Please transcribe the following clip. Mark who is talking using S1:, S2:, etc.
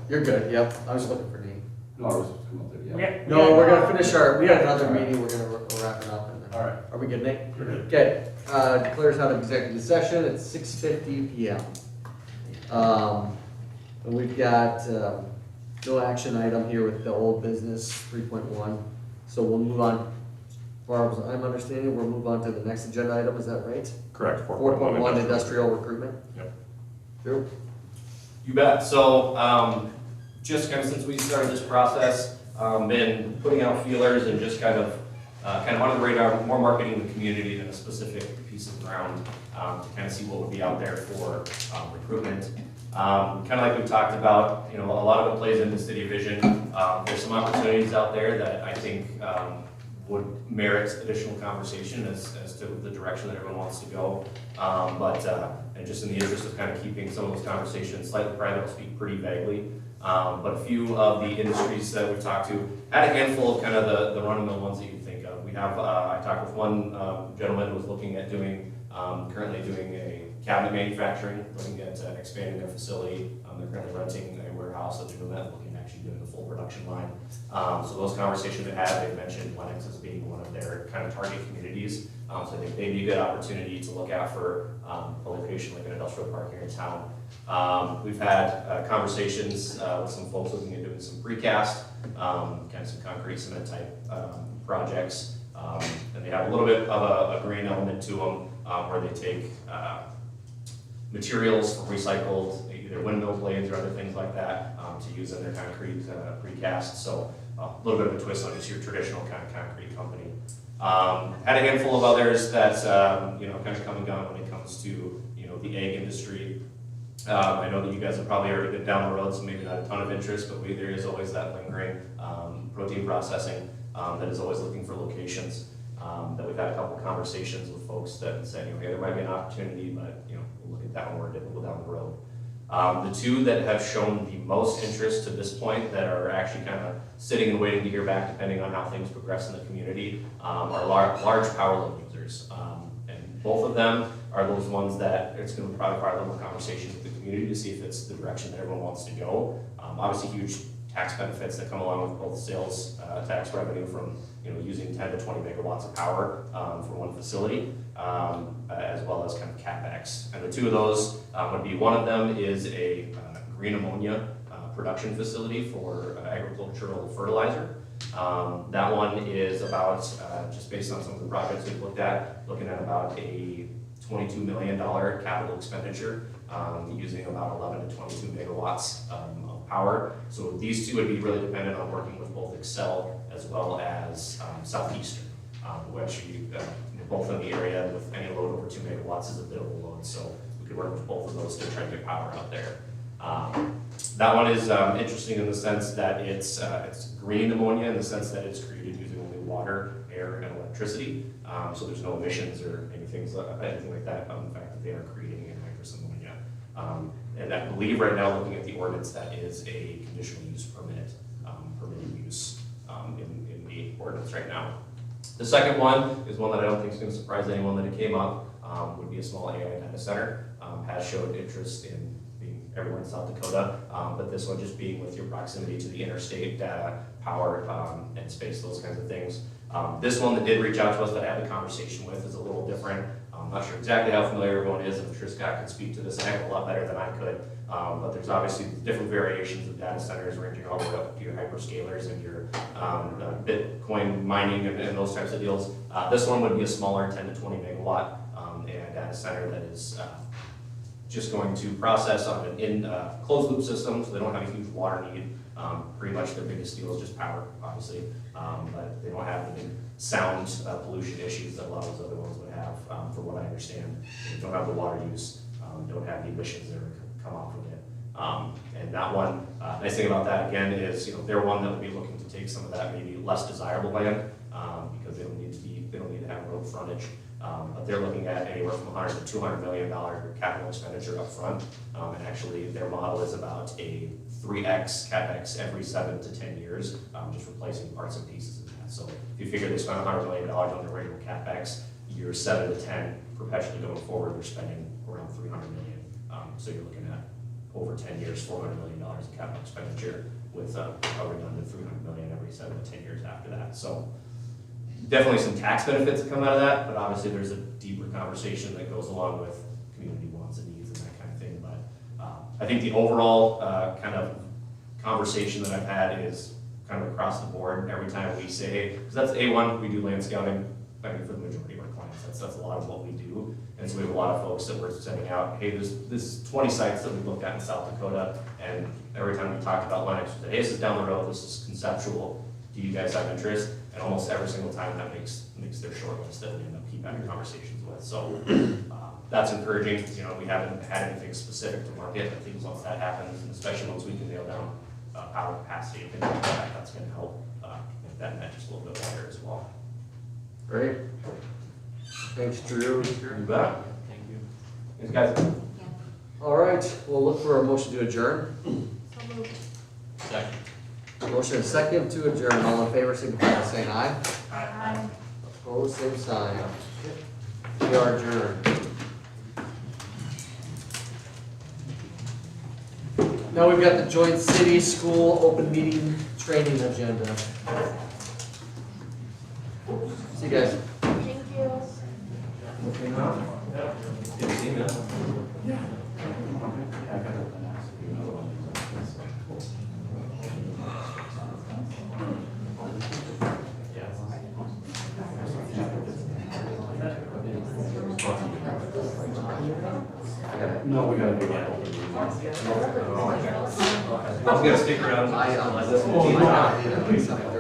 S1: You're good, yep, I was looking for Dean.
S2: No, I was supposed to come up there, yeah.
S1: No, we're gonna finish we had another meeting, we're gonna wrap it up. And then-
S2: All right.
S1: Are we good, Nate?
S2: You're good.
S1: Okay, declares out of executive session at 6:50 PM. And we've got, no action item here with the old business 3.1. So we'll move on, as far as I'm understanding, we'll move on to the next agenda item, is that right?
S3: Correct.
S1: 4.1 industrial recruitment.
S3: Yep.
S1: Drew?
S4: You bet. So, just kind of since we started this process, been putting out feelers and just kind of under the radar, more marketing the community than a specific piece of ground, to kind of see what would be out there for recruitment. Kind of like we talked about, you know, a lot of it plays into city vision. There's some opportunities out there that I think would merit additional conversation as to the direction that everyone wants to go. And just in the interest of kind of keeping some of those conversations slightly private, I'll speak pretty vaguely. But a few of the industries that we've talked to had a handful of kind of the run-of-the-mill ones that you think of. We have, I talked with one gentleman who was looking at currently doing a cabinet manufacturing, looking at expanding their facility. They're currently renting a warehouse that they're doing that, looking at actually doing the full production line. So those conversations they had, they mentioned Lennox as being one of their kind of target communities. So I think they'd be a good opportunity to look at for a location like an industrial park here in town. We've had conversations with some folks looking at doing some precast, kind of some concrete cement type projects. And they have a little bit of a green element to them where they take materials from recycled, either windmill blades or other things like that, to use in their concrete precast. So a little bit of a twist on just your traditional kind of concrete company. Had a handful of others that kind of come and gone when it comes to the egg industry. I know that you guys have probably already been down the road, so maybe not a ton of interest, but there is always that lingering protein processing that is always looking for locations. That we've had a couple conversations with folks that said, hey, there might be an opportunity, but we'll look at that when we'll go down the road. The two that have shown the most interest to this point that are actually kind of sitting and waiting to hear back, depending on how things progress in the community, are large power load users. And both of them are those ones that it's going to probably require a little more conversation with the community to see if it's the direction that everyone wants to go. Obviously, huge tax benefits that come along with both sales tax revenue from using 10 to 20 megawatts of power for one facility, as well as kind of CapEx. And the two of those would be, one of them is a green ammonia production facility for agricultural fertilizer. That one is about, just based on some of the projects we've looked at, looking at about a $22 million capital expenditure, using about 11 to 22 megawatts of power. So these two would be really dependent on working with both Excel as well as Southeastern, which both in the area with any load over 2 megawatts is a bit of a load. So we could work with both of those to try to get power out there. That one is interesting in the sense that it's green ammonia, in the sense that it's created using only water, air, and electricity. So there's no emissions or anything like that on the fact that they are creating anhydrous ammonia. And I believe right now, looking at the ordinance, that is a conditional use permitted use in the ordinance right now. The second one is one that I don't think is going to surprise anyone that it came up, would be a small AI data center. Has showed interest in being everywhere in South Dakota, but this one just being with your proximity to the interstate, data, power, and space, those kinds of things. This one that did reach out to us that I had a conversation with is a little different. I'm not sure exactly how familiar everyone is. I'm sure Scott could speak to this a heck of a lot better than I could. But there's obviously different variations of data centers ranging all the way up to your hyperscalers and your Bitcoin mining and those types of deals. This one would be a smaller 10 to 20 megawatt AI data center that is just going to process on an closed loop system, so they don't have a huge water need. Pretty much their biggest deal is just power, obviously, but they don't have any sound pollution issues that a lot of those other ones would have, from what I understand. They don't have the water use, don't have the emissions that come off of it. And that one, nice thing about that again is, they're one that would be looking to take some of that maybe less desirable land, because they don't need to have road frontage. But they're looking at anywhere from $100 to $200 million capital expenditure up front. And actually their model is about a 3x CapEx every 7 to 10 years, just replacing parts and pieces of that. So if you figure they spend $100 million on their regular CapEx, years 7 to 10, perpetually going forward, they're spending around $300 million. So you're looking at over 10 years, $400 million in capital expenditure with a redundant $300 million every 7 to 10 years after that. So definitely some tax benefits that come out of that, but obviously there's a deeper conversation that goes along with community wants and needs and that kind of thing. But I think the overall kind of conversation that I've had is kind of across the board. Every time we say, hey, because that's A1, we do land scouting, I mean, for the majority of our clients, that's a lot of what we do. And so we have a lot of folks that we're sending out, hey, there's 20 sites that we've looked at in South Dakota, and every time we talk about Lennox, we say, hey, this is down the road, this is conceptual, do you guys have interest? And almost every single time that makes their short list that we end up keep having conversations with. So that's encouraging. You know, we haven't had anything specific to market. I think once that happens, and especially once we can nail down power capacity and things like that, that's going to help make that net just a little bit better as well.
S1: Great. Thanks, Drew.
S4: You bet. Thank you. Thanks, guys.
S1: All right, we'll look for a motion to adjourn.
S3: So moved.
S4: Second.
S1: Motion and second to adjourn. All in favor, signify by saying aye.
S3: Aye.
S1: Opposed, same sign. We are adjourned. Now we've got the joint city school open meeting training agenda. See you guys.
S3: Thank you.
S2: No, we gotta do that.
S4: I was gonna stick around.
S1: I,
S4: Listen to you.
S1: I,